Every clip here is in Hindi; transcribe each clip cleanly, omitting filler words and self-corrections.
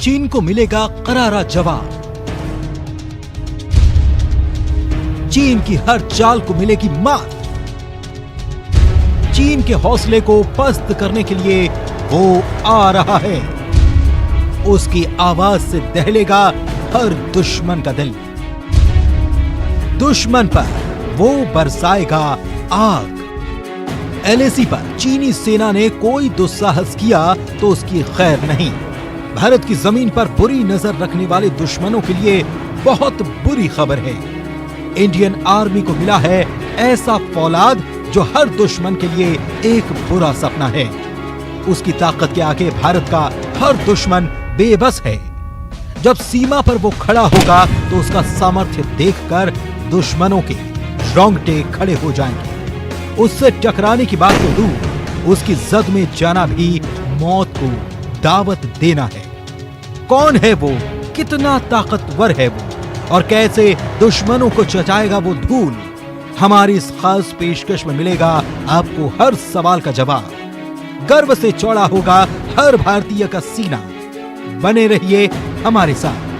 चीन को मिलेगा करारा जवाब। चीन की हर चाल को मिलेगी मात। चीन के हौसले को पस्त करने के लिए वो आ रहा है। उसकी आवाज से दहलेगा हर दुश्मन का दिल। दुश्मन पर वो बरसाएगा आग। एलएसी पर चीनी सेना ने कोई दुस्साहस किया तो उसकी खैर नहीं। भारत की जमीन पर बुरी नजर रखने वाले दुश्मनों के लिए बहुत बुरी खबर है। इंडियन आर्मी को मिला है ऐसा फौलाद जो हर दुश्मन के लिए एक बुरा सपना है। उसकी ताकत के आगे भारत का हर दुश्मन बेबस है। जब सीमा पर वो खड़ा होगा तो उसका सामर्थ्य देखकर दुश्मनों के रोंगटे खड़े हो जाएंगे। उससे टकराने की बात तो दूर, उसकी जद में जाना भी मौत को दावत देना है। कौन है वो, कितना ताकतवर है वो, और कैसे दुश्मनों को चचाएगा वो धूल। हमारी इस खास पेशकश में मिलेगा आपको हर सवाल का जवाब। गर्व से चौड़ा होगा हर भारतीय का सीना। बने रहिए हमारे साथ।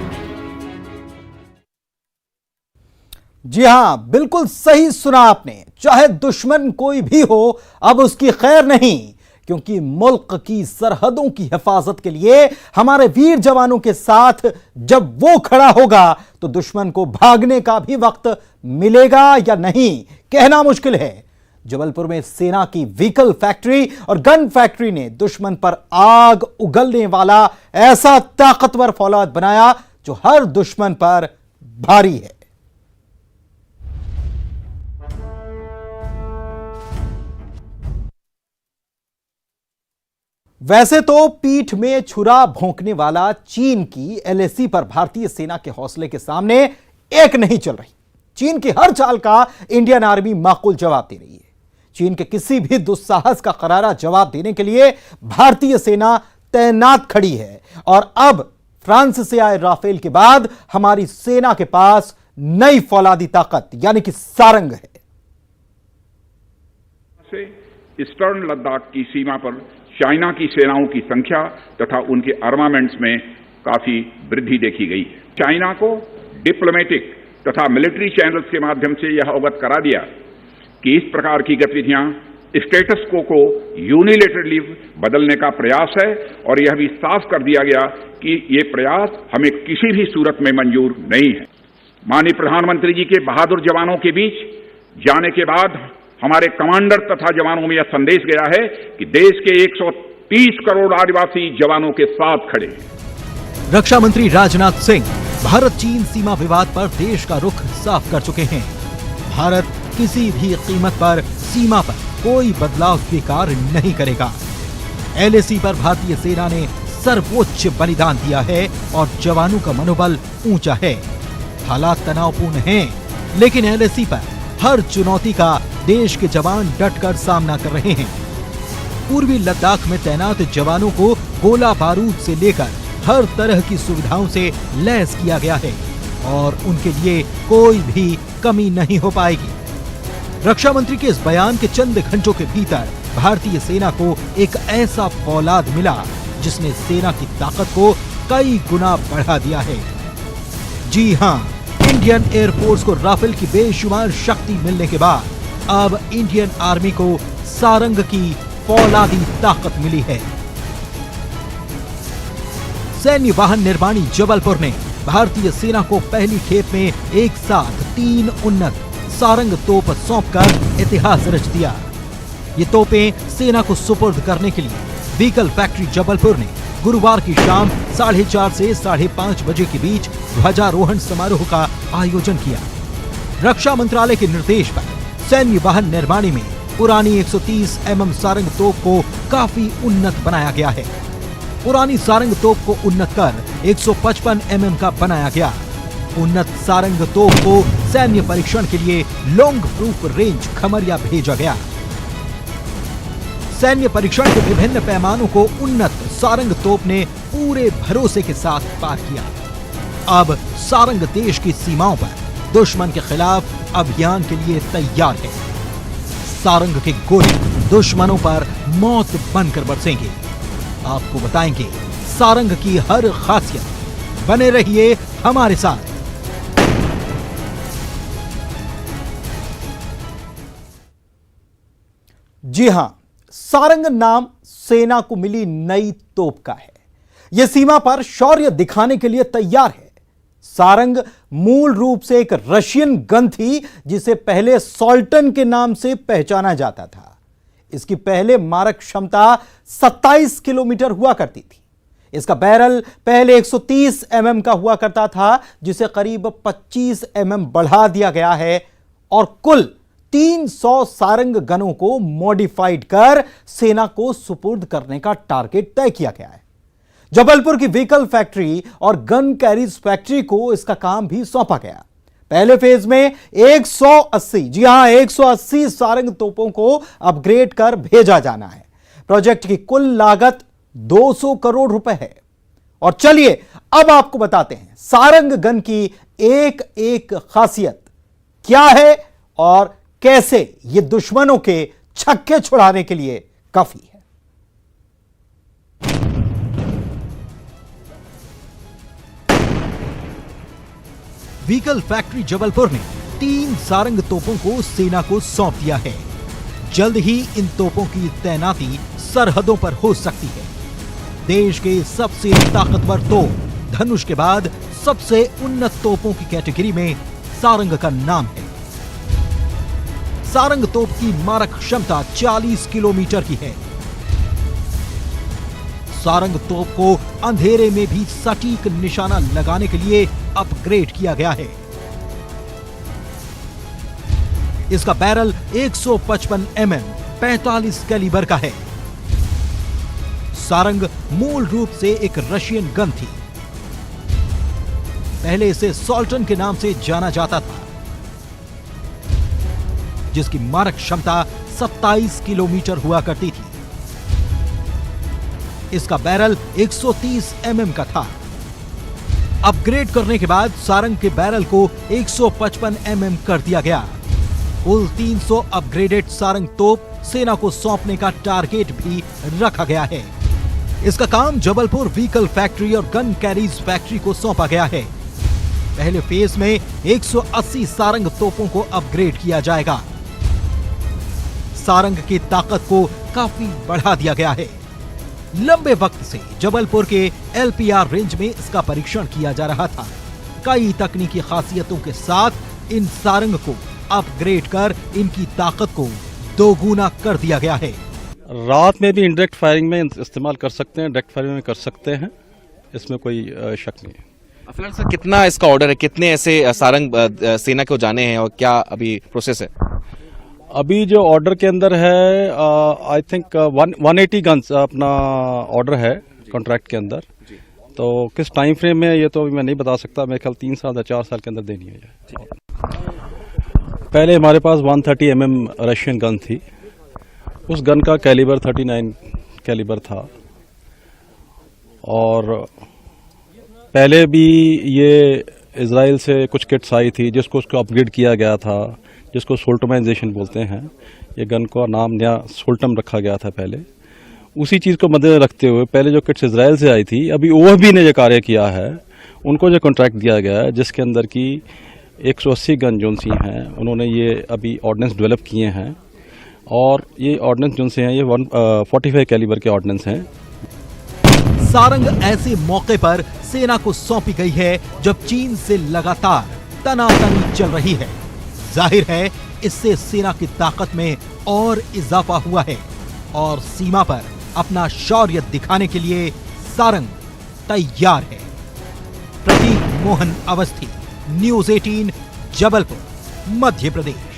जी हां, बिल्कुल सही सुना आपने। चाहे दुश्मन कोई भी हो, अब उसकी खैर नहीं, क्योंकि मुल्क की सरहदों की हिफाजत के लिए हमारे वीर जवानों के साथ जब वो खड़ा होगा तो दुश्मन को भागने का भी वक्त मिलेगा या नहीं, कहना मुश्किल है। जबलपुर में सेना की व्हीकल फैक्ट्री और गन फैक्ट्री ने दुश्मन पर आग उगलने वाला ऐसा ताकतवर फौलाद बनाया जो हर दुश्मन पर भारी है। वैसे तो पीठ में छुरा भोंकने वाला चीन की एलएसी पर भारतीय सेना के हौसले के सामने एक नहीं चल रही। चीन की हर चाल का इंडियन आर्मी माकूल जवाब दे रही है। चीन के किसी भी दुस्साहस का करारा जवाब देने के लिए भारतीय सेना तैनात खड़ी है। और अब फ्रांस से आए राफेल के बाद हमारी सेना के पास नई फौलादी ताकत यानी कि सारंग है। ईस्टर्न लद्दाख की सीमा पर चाइना की सेनाओं की संख्या तथा उनके आर्मामेंट्स में काफी वृद्धि देखी गई है। चाइना को डिप्लोमेटिक तथा मिलिट्री चैनल्स के माध्यम से यह अवगत करा दिया कि इस प्रकार की गतिविधियां स्टेटस को यूनिलेटरली बदलने का प्रयास है, और यह भी साफ कर दिया गया कि ये प्रयास हमें किसी भी सूरत में मंजूर नहीं है। माननीय प्रधानमंत्री जी के बहादुर जवानों के बीच जाने के बाद हमारे कमांडर तथा जवानों में यह संदेश गया है कि देश के 130 करोड़ आदिवासी जवानों के साथ खड़े हैं। रक्षा मंत्री राजनाथ सिंह भारत चीन सीमा विवाद पर देश का रुख साफ कर चुके हैं। भारत किसी भी कीमत पर सीमा पर कोई बदलाव स्वीकार नहीं करेगा। एलएसी पर भारतीय सेना ने सर्वोच्च बलिदान दिया है और जवानों का मनोबल ऊंचा है। हालात तनावपूर्ण हैं, लेकिन एलएसी पर हर चुनौती का देश के जवान डटकर सामना कर रहे हैं। पूर्वी लद्दाख में तैनात जवानों को गोला बारूद से लेकर हर तरह की सुविधाओं से लैस किया गया है और उनके लिए कोई भी कमी नहीं हो पाएगी। रक्षा मंत्री के इस बयान के चंद घंटों के भीतर भारतीय सेना को एक ऐसा फौलाद मिला जिसने सेना की ताकत को कई गुना बढ़ा दिया है। जी हां, इंडियन एयरफोर्स को राफेल की बेशुमार शक्ति मिलने के बाद अब इंडियन आर्मी को सारंग की फौलादी ताकत मिली है। सैन्य वाहन निर्माणी जबलपुर ने भारतीय सेना को पहली खेप में एक साथ 3 उन्नत सारंग तोप सौंपकर इतिहास रच दिया। ये तोपें सेना को सुपुर्द करने के लिए व्हीकल फैक्ट्री जबलपुर ने गुरुवार की शाम 4:30 से 5:30 बजे के बीच ध्वजारोहण समारोह का आयोजन किया। रक्षा मंत्रालय के निर्देश पर सैन्य वाहन निर्माणी में पुरानी 130 mm सारंग तोप को काफी उन्नत बनाया गया है। पुरानी सारंग तोप को उन्नत कर 155 mm का बनाया गया। उन्नत सारंग तोप को सैन्य परीक्षण के लिए लॉन्ग प्रूफ रेंज खमरिया भेजा गया। सैन्य परीक्षण के विभिन्न पैमानों को उन्नत सारंग तोप ने पूरे भरोसे के साथ पार किया। अब सारंग देश की सीमाओं पर दुश्मन के खिलाफ अभियान के लिए तैयार है। सारंग के गोले दुश्मनों पर मौत बनकर बरसेंगे। आपको बताएंगे सारंग की हर खासियत। बने रहिए हमारे साथ। जी हां, सारंग नाम सेना को मिली नई तोप का है। यह सीमा पर शौर्य दिखाने के लिए तैयार है। सारंग मूल रूप से एक रशियन गन थी, जिसे पहले सॉल्टन के नाम से पहचाना जाता था। इसकी पहले मारक क्षमता 27 किलोमीटर हुआ करती थी। इसका बैरल पहले 130 mm का हुआ करता था, जिसे करीब 25 mm बढ़ा दिया गया है और कुल 300 सारंग गनों को मॉडिफाइड कर सेना को सुपुर्द करने का टारगेट तय किया गया है। जबलपुर की व्हीकल फैक्ट्री और गन कैरीज फैक्ट्री को इसका काम भी सौंपा गया। पहले फेज में 180, जी हां 180 सारंग तोपों को अपग्रेड कर भेजा जाना है। प्रोजेक्ट की कुल लागत 200 करोड़ रुपए है। और चलिए अब आपको बताते हैं सारंग गन की एक एक खासियत क्या है और कैसे ये दुश्मनों के छक्के छुड़ाने के लिए काफी है। व्हीकल फैक्ट्री जबलपुर ने 3 सारंग तोपों को सेना को सौंप दिया है। जल्द ही इन तोपों की तैनाती सरहदों पर हो सकती है। देश के सबसे ताकतवर तोप धनुष के बाद सबसे उन्नत तोपों की कैटेगरी में सारंग का नाम है। सारंग तोप की मारक क्षमता 40 किलोमीटर की है। सारंग तोप को अंधेरे में भी सटीक निशाना लगाने के लिए अपग्रेड किया गया है। इसका बैरल 155 mm 45 कैलिबर का है। सारंग मूल रूप से एक रशियन गन थी। पहले इसे सॉल्टन के नाम से जाना जाता था, जिसकी मारक क्षमता 27 किलोमीटर हुआ करती थी। इसका बैरल 130 mm का था। अपग्रेड करने के बाद सारंग के बैरल को 155 mm कर दिया गया। कुल 300 अपग्रेडेड सारंग तोप सेना को सौंपने का टारगेट भी रखा गया है। इसका काम जबलपुर व्हीकल फैक्ट्री और गन कैरीज फैक्ट्री को सौंपा गया है। पहले फेज में 180 सारंग तोपों को अपग्रेड किया जाएगा। सारंग की ताकत को काफी बढ़ा दिया गया है। लंबे वक्त से जबलपुर के LPR रेंज में इसका परीक्षण किया जा रहा था। कई तकनीकी खासियतों के साथ इन सारंग को अपग्रेड कर इनकी ताकत को दोगुना कर दिया गया है। रात में भी इंडायरेक्ट फायरिंग में इस्तेमाल कर सकते हैं, डायरेक्ट फायरिंग में कर सकते हैं, इसमें कोई शक नहीं है। फिलहाल सर कितना इसका ऑर्डर है, कितने ऐसे सारंग सेना को जाने हैं और क्या अभी प्रोसेस है? अभी जो ऑर्डर के अंदर है आई थिंक 180 गन्स अपना ऑर्डर है कॉन्ट्रैक्ट के अंदर। तो किस टाइम फ्रेम में ये तो अभी मैं नहीं बता सकता। मेरे ख्याल 3 साल या 4 साल के अंदर देनी है। पहले हमारे पास 130 mm रशियन गन थी। उस गन का कैलिबर 39 कैलिबर था और पहले भी ये इजराइल से कुछ किट्स आई थी जिसको उसको अपग्रेड किया गया था, जिसको सोल्टमाइजेशन बोलते हैं। ये गन का नाम नया सोल्टम रखा गया था पहले। उसी चीज़ को मद्देनजर रखते हुए पहले जो किट्स इजराइल से आई थी, अभी OFB ने जो कार्य किया है, उनको जो कॉन्ट्रैक्ट दिया गया है, जिसके अंदर की 180 गन जोन सी हैं, उन्होंने ये अभी ऑर्डिनेंस डेवलप किए हैं और ये ऑर्डिनेंस जोन से हैं, ये 145 कैलिबर के ऑर्डिनेंस हैं। सारंग ऐसे मौके पर सेना को सौंपी गई है जब चीन से लगातार तनातनी चल रही है। जाहिर है इससे सेना की ताकत में और इजाफा हुआ है और सीमा पर अपना शौर्य दिखाने के लिए सारंग तैयार है। प्रतीक मोहन अवस्थी, न्यूज़ 18, जबलपुर, मध्य प्रदेश।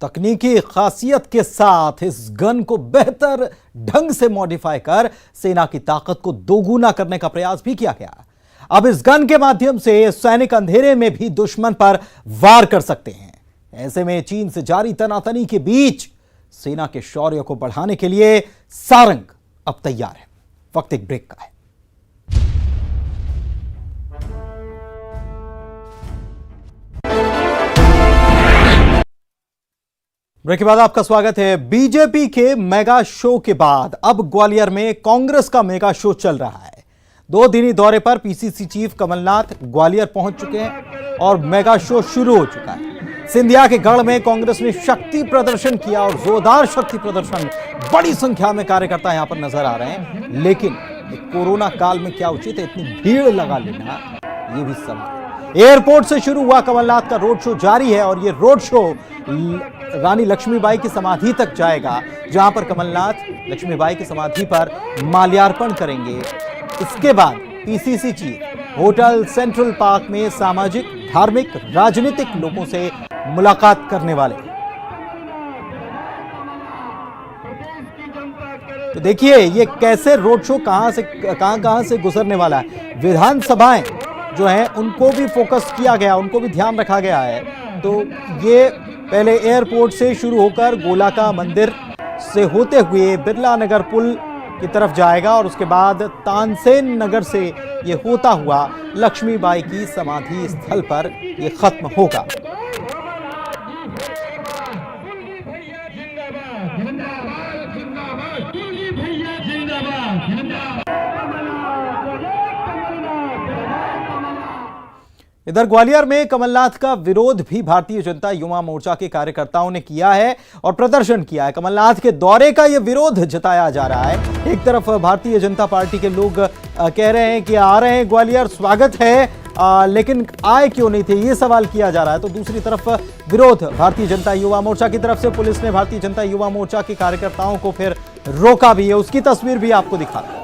तकनीकी खासियत के साथ इस गन को बेहतर ढंग से मॉडिफाई कर सेना की ताकत को दोगुना करने का प्रयास भी किया गया। अब इस गन के माध्यम से सैनिक अंधेरे में भी दुश्मन पर वार कर सकते हैं। ऐसे में चीन से जारी तनातनी के बीच सेना के शौर्य को बढ़ाने के लिए सारंग अब तैयार है। वक्त एक ब्रेक का है। ब्रेक के बाद आपका स्वागत है। बीजेपी के मेगा शो के बाद अब ग्वालियर में कांग्रेस का मेगा शो चल रहा है। 2 दिनी दौरे पर पीसीसी चीफ कमलनाथ ग्वालियर पहुंच चुके हैं और मेगा शो शुरू हो चुका है। सिंधिया के गढ़ में कांग्रेस ने शक्ति प्रदर्शन किया और जोरदार शक्ति प्रदर्शन, बड़ी संख्या में कार्यकर्ता यहां पर नजर आ रहे हैं। लेकिन कोरोना काल में क्या उचित है इतनी भीड़ लगा लेना, ये भी सवाल। एयरपोर्ट से शुरू हुआ कमलनाथ का रोड शो जारी है और ये रोड शो रानी लक्ष्मीबाई की समाधि तक जाएगा, जहां पर कमलनाथ लक्ष्मीबाई की समाधि पर माल्यार्पण करेंगे। इसके बाद PCC chief hotel central park में सामाजिक, धार्मिक, राजनीतिक लोगों से मुलाकात करने वाले। तो देखिए ये कैसे रोड शो कहां से गुजरने वाला है। विधानसभाएं जो हैं उनको भी फोकस किया गया, उनको भी ध्यान रखा गया है। तो ये पहले एयरपोर्ट से शुरू होकर गोलाका मंदिर से होते हुए बिरला नगर पुल की तरफ जाएगा और उसके बाद तानसेन नगर से ये होता हुआ लक्ष्मीबाई की समाधि स्थल पर ये खत्म होगा। इधर ग्वालियर में कमलनाथ का विरोध भी भारतीय जनता युवा मोर्चा के कार्यकर्ताओं ने किया है और प्रदर्शन किया है। कमलनाथ के दौरे का यह विरोध जताया जा रहा है। एक तरफ भारतीय जनता पार्टी के लोग कह रहे हैं कि आ रहे हैं ग्वालियर, स्वागत है, लेकिन आए क्यों नहीं थे, ये सवाल किया जा रहा है। तो दूसरी तरफ विरोध भारतीय जनता युवा मोर्चा की तरफ से पुलिस ने भारतीय जनता युवा मोर्चा के कार्यकर्ताओं को फिर रोका भी है। उसकी तस्वीर भी आपको दिखा रहा है।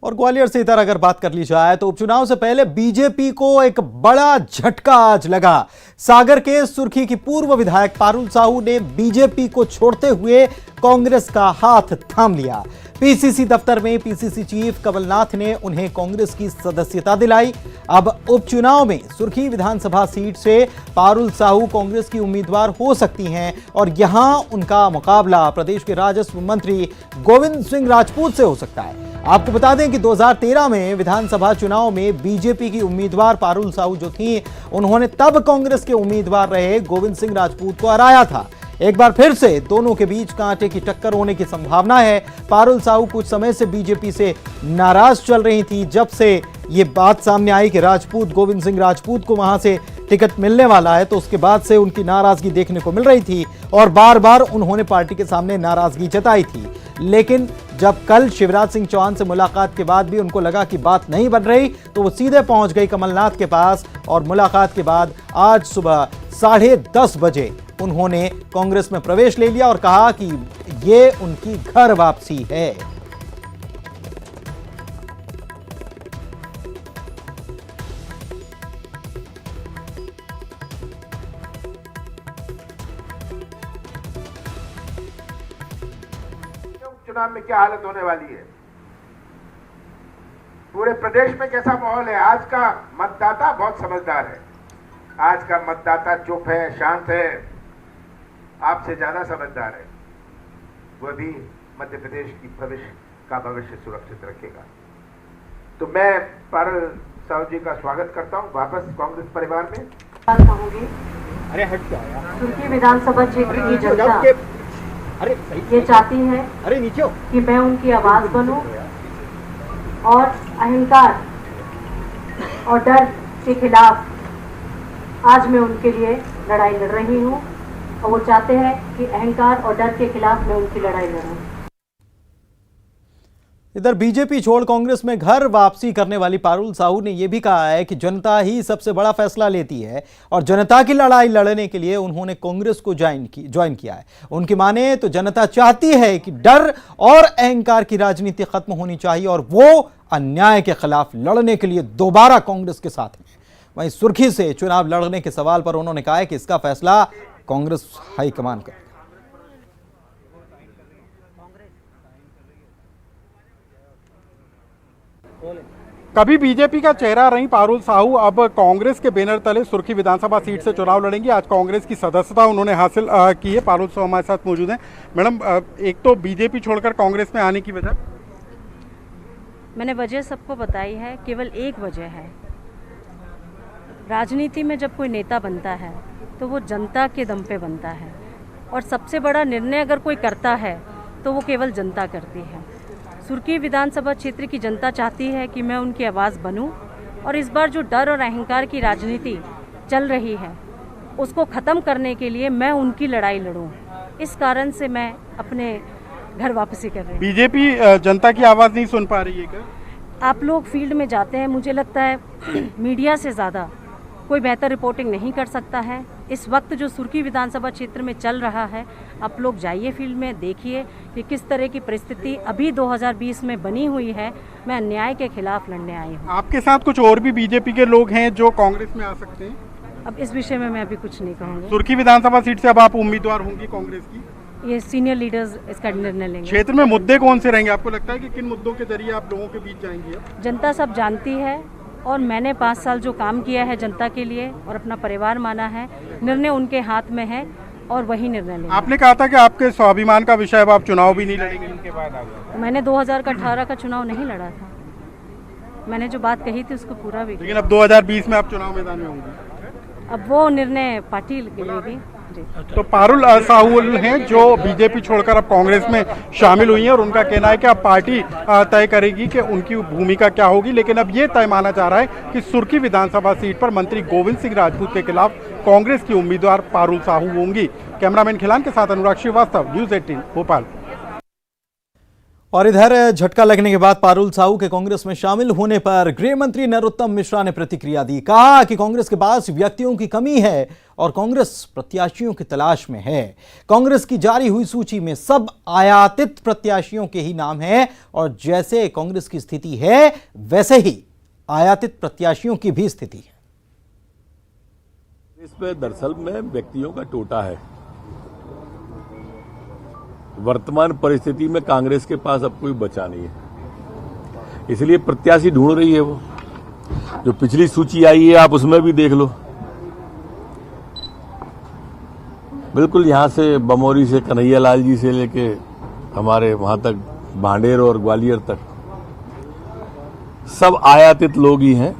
और ग्वालियर से इधर अगर बात कर ली जाए तो उपचुनाव से पहले बीजेपी को एक बड़ा झटका आज लगा। सागर के सुर्खी की पूर्व विधायक पारुल साहू ने बीजेपी को छोड़ते हुए कांग्रेस का हाथ थाम लिया। पीसीसी दफ्तर में पीसीसी चीफ कमलनाथ ने उन्हें कांग्रेस की सदस्यता दिलाई। अब उपचुनाव में सुर्खी विधानसभा सीट से पारुल साहू कांग्रेस की उम्मीदवार हो सकती हैं और यहां उनका मुकाबला प्रदेश के राजस्व मंत्री गोविंद सिंह राजपूत से हो सकता है। आपको बता दें कि 2013 में विधानसभा चुनाव में बीजेपी की उम्मीदवार पारुल साहू जो थी, उन्होंने तब कांग्रेस के उम्मीदवार रहे गोविंद सिंह राजपूत को हराया था। एक बार फिर से दोनों के बीच कांटे की टक्कर होने की संभावना है। पारुल साहू कुछ समय से बीजेपी से नाराज चल रही थी। जब से ये बात सामने आई कि गोविंद सिंह राजपूत को वहां से टिकट मिलने वाला है, तो उसके बाद से उनकी नाराजगी देखने को मिल रही थी और बार बार उन्होंने पार्टी के सामने नाराजगी जताई थी। लेकिन जब कल शिवराज सिंह चौहान से मुलाकात के बाद भी उनको लगा कि बात नहीं बन रही, तो वो सीधे पहुंच गई कमलनाथ के पास और मुलाकात के बाद आज सुबह 10:30 बजे उन्होंने कांग्रेस में प्रवेश ले लिया और कहा कि ये उनकी घर वापसी है। चुनाव में क्या हालत होने वाली है, पूरे प्रदेश में कैसा माहौल है। आज का मतदाता बहुत समझदार है। आज का मतदाता चुप है, शांत है, आपसे ज्यादा समझदार है। वह भी मध्य प्रदेश की भविष्य सुरक्षित रखेगा। तो मैं पारुल साहू जी का स्वागत करता हूं वापस कांग्रेस परिवार में। कहूंगी सुर्खी विधानसभा क्षेत्र की जनता ये चाहती है कि मैं उनकी आवाज बनूं और अहंकार और डर के खिलाफ आज मैं उनके लिए लड़ाई लड़ रही हूं और वो चाहते हैं कि अहंकार और डर के खिलाफ मैं उनकी लड़ाई लड़ूं। इधर बीजेपी छोड़ कांग्रेस में घर वापसी करने वाली पारुल साहू ने यह भी कहा है कि जनता ही सबसे बड़ा फैसला लेती है और जनता की लड़ाई लड़ने के लिए उन्होंने कांग्रेस को ज्वाइन किया है। उनकी माने तो जनता चाहती है कि डर और अहंकार की राजनीति खत्म होनी चाहिए और वो अन्याय के खिलाफ लड़ने के लिए दोबारा कांग्रेस के साथ है। वहीं सुर्खी से चुनाव लड़ने के सवाल पर उन्होंने कहा है कि इसका फैसला कांग्रेस हाईकमान करेगा। कभी बीजेपी का चेहरा रही पारुल साहू, अब कांग्रेस के बैनर तले सुर्खी विधानसभा सीट से चुनाव लड़ेंगी। आज कांग्रेस की सदस्यता उन्होंने हासिल की है। पारुल साहू हमारे साथ मौजूद हैं। मैडम, एक तो बीजेपी छोड़कर कांग्रेस में आने की वजह? मैंने वजह सबको बताई है, केवल एक वजह है। राजनीति में जब कोई नेता बनता है तो वो जनता के दम पे बनता है, और सबसे बड़ा निर्णय अगर कोई करता है तो वो केवल जनता करती है। सुर्खी विधानसभा क्षेत्र की जनता चाहती है कि मैं उनकी आवाज़ बनूं, और इस बार जो डर और अहंकार की राजनीति चल रही है उसको ख़त्म करने के लिए मैं उनकी लड़ाई लड़ूं। इस कारण से मैं अपने घर वापसी कर रही हूँ। बीजेपी जनता की आवाज़ नहीं सुन पा रही है क्या? आप लोग फील्ड में जाते हैं, मुझे लगता है मीडिया से ज़्यादा कोई बेहतर रिपोर्टिंग नहीं कर सकता है। इस वक्त जो सुर्खी विधानसभा क्षेत्र में चल रहा है, आप लोग जाइए फील्ड में, देखिए कि किस तरह की परिस्थिति अभी 2020 में बनी हुई है। मैं अन्याय के खिलाफ लड़ने आई हूँ। आपके साथ कुछ और भी बीजेपी के लोग हैं जो कांग्रेस में आ सकते हैं? अब इस विषय में मैं अभी कुछ नहीं कहूँगी। सुर्खी विधानसभा सीट से अब आप उम्मीदवार होंगी कांग्रेस की? ये सीनियर लीडर्स इसका निर्णय लेंगे। क्षेत्र में मुद्दे कौन से रहेंगे? आपको लगता है कि किन मुद्दों के जरिए आप लोगों के बीच जाएंगी? जनता सब जानती है, और मैंने 5 साल जो काम किया है जनता के लिए और अपना परिवार माना है, निर्णय उनके हाथ में है और वही निर्णय लेंगे। आपने कहा था कि आपके स्वाभिमान का विषय, अब आप चुनाव भी नहीं लड़ेंगे इनके बाद? मैंने 2018 का चुनाव नहीं लड़ा था। मैंने जो बात कही थी उसको पूरा भी। लेकिन अब 2020 में आप चुनाव मैदान में होंगे? अब वो निर्णय पार्टी लेगी। तो पारुल साहू हैं जो बीजेपी छोड़कर अब कांग्रेस में शामिल हुई हैं, और उनका कहना है कि अब पार्टी तय करेगी कि उनकी भूमिका क्या होगी। लेकिन अब ये तय माना जा रहा है कि सुर्खी विधानसभा सीट पर मंत्री गोविंद सिंह राजपूत के खिलाफ कांग्रेस की उम्मीदवार पारुल साहू होंगी। कैमरामैन खिलान के साथ अनुराग श्रीवास्तव, न्यूज़ 18 भोपाल। और इधर झटका लगने के बाद पारुल साहू के कांग्रेस में शामिल होने पर गृह मंत्री नरोत्तम मिश्रा ने प्रतिक्रिया दी। कहा कि कांग्रेस के पास व्यक्तियों की कमी है और कांग्रेस प्रत्याशियों की तलाश में है। कांग्रेस की जारी हुई सूची में सब आयातित प्रत्याशियों के ही नाम हैं, और जैसे कांग्रेस की स्थिति है वैसे ही आयातित प्रत्याशियों की भी स्थिति है। इसमें दरअसल में व्यक्तियों का टोटा है। वर्तमान परिस्थिति में कांग्रेस के पास अब कोई बचा नहीं है, इसलिए प्रत्याशी ढूंढ रही है। वो जो पिछली सूची आई है आप उसमें भी देख लो, बिल्कुल यहां से बमौरी से कन्हैया लाल जी से लेके हमारे वहां तक भांडेर और ग्वालियर तक सब आयातित लोग ही हैं।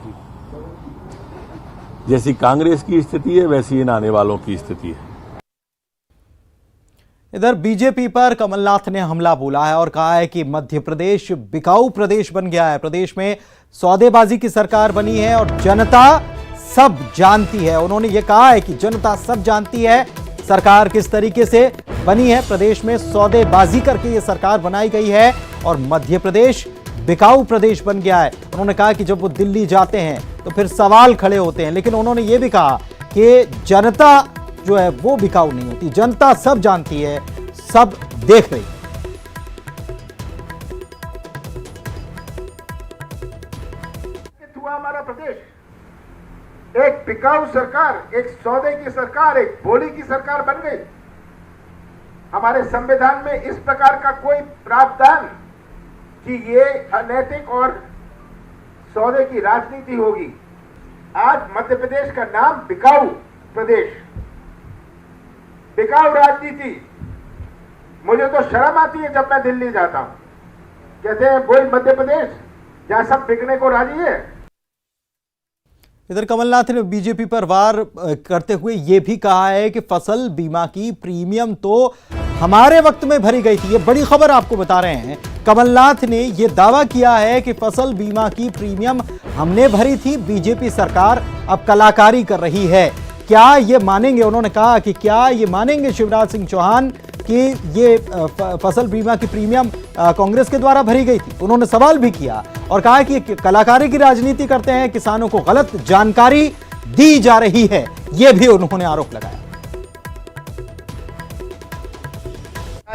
जैसी कांग्रेस की स्थिति है वैसी इन आने वालों की स्थिति है। इधर बीजेपी पर कमलनाथ ने हमला बोला है और कहा है कि मध्य प्रदेश बिकाऊ प्रदेश बन गया है। प्रदेश में सौदेबाजी की सरकार बनी है और जनता सब जानती है। उन्होंने ये कहा है कि जनता सब जानती है सरकार किस तरीके से बनी है। प्रदेश में सौदेबाजी करके ये सरकार बनाई गई है और मध्य प्रदेश बिकाऊ प्रदेश बन गया है। उन्होंने कहा कि जब वो दिल्ली जाते हैं तो फिर सवाल खड़े होते हैं, लेकिन उन्होंने ये भी कहा कि जनता जो है वो बिकाऊ नहीं होती, जनता सब जानती है, सब देख रही है। हुआ हमारा प्रदेश एक बिकाऊ सरकार, एक सौदे की सरकार, एक बोली की सरकार बन गई। हमारे संविधान में इस प्रकार का कोई प्रावधान कि ये अनैतिक और सौदे की राजनीति होगी। आज मध्य प्रदेश का नाम बिकाऊ प्रदेश, बिकाऊ राजनीति। मुझे तो शर्म आती है जब मैं दिल्ली जाता हूं, कहते हैं वही मध्य प्रदेश जहां सब बिकने को राजी है। इधर कमलनाथ ने बीजेपी पर वार करते हुए यह भी कहा है कि फसल बीमा की प्रीमियम तो हमारे वक्त में भरी गई थी। ये बड़ी खबर आपको बता रहे हैं। कमलनाथ ने यह दावा किया है कि फसल बीमा की प्रीमियम हमने भरी थी, बीजेपी सरकार अब कलाकारी कर रही है। क्या ये मानेंगे? उन्होंने कहा कि क्या ये मानेंगे शिवराज सिंह चौहान कि ये फसल बीमा की प्रीमियम कांग्रेस के द्वारा भरी गई थी? उन्होंने सवाल भी किया और कहा कि कलाकारी की राजनीति करते हैं, किसानों को गलत जानकारी दी जा रही है, यह भी उन्होंने आरोप लगाया।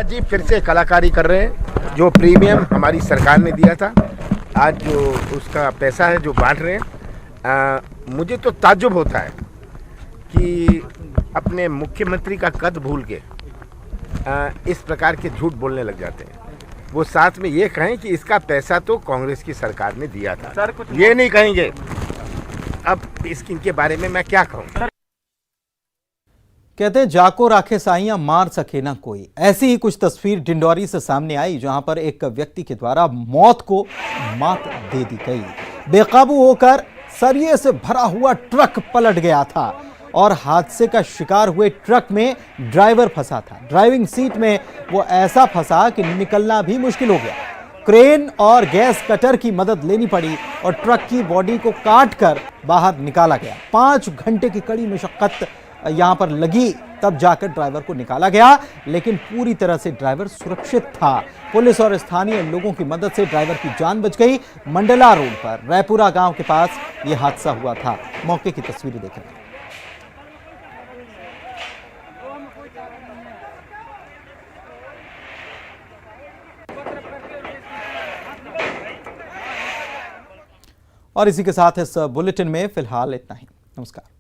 जी फिर से कलाकारी कर रहे हैं। जो प्रीमियम हमारी सरकार ने दिया था, आज जो उसका पैसा है जो बांट रहे हैं, मुझे तो ताज्जुब होता है कि अपने मुख्यमंत्री का कद भूल के इस प्रकार के झूठ बोलने लग जाते हैं। वो साथ में ये कहें कि इसका पैसा तो कांग्रेस की सरकार ने दिया था। सर कुछ ये नहीं कहेंगे। अब इनके बारे में मैं क्या कहूँ। कहते हैं जाको राखे साइयां मार सके ना कोई। ऐसी ही कुछ तस्वीर डिंडौरी से सामने आई जहां पर एक व्यक्ति के द्वारा मौत को मात दे दी गई। बेकाबू होकर सरिये से भरा हुआ ट्रक पलट गया था और हादसे का शिकार हुए ट्रक में ड्राइवर फंसा था। ड्राइविंग सीट में वो ऐसा फंसा कि निकलना भी मुश्किल हो गया। क्रेन और गैस कटर की मदद लेनी पड़ी और ट्रक की बॉडी को काटकर बाहर निकाला गया। 5 घंटे की कड़ी मशक्कत यहां पर लगी, तब जाकर ड्राइवर को निकाला गया, लेकिन पूरी तरह से ड्राइवर सुरक्षित था। पुलिस और स्थानीय लोगों की मदद से ड्राइवर की जान बच गई। मंडला रोड पर रैपुरा गांव के पास यह हादसा हुआ था। मौके की तस्वीरें देखें। और इसी के साथ इस बुलेटिन में फिलहाल इतना ही। नमस्कार।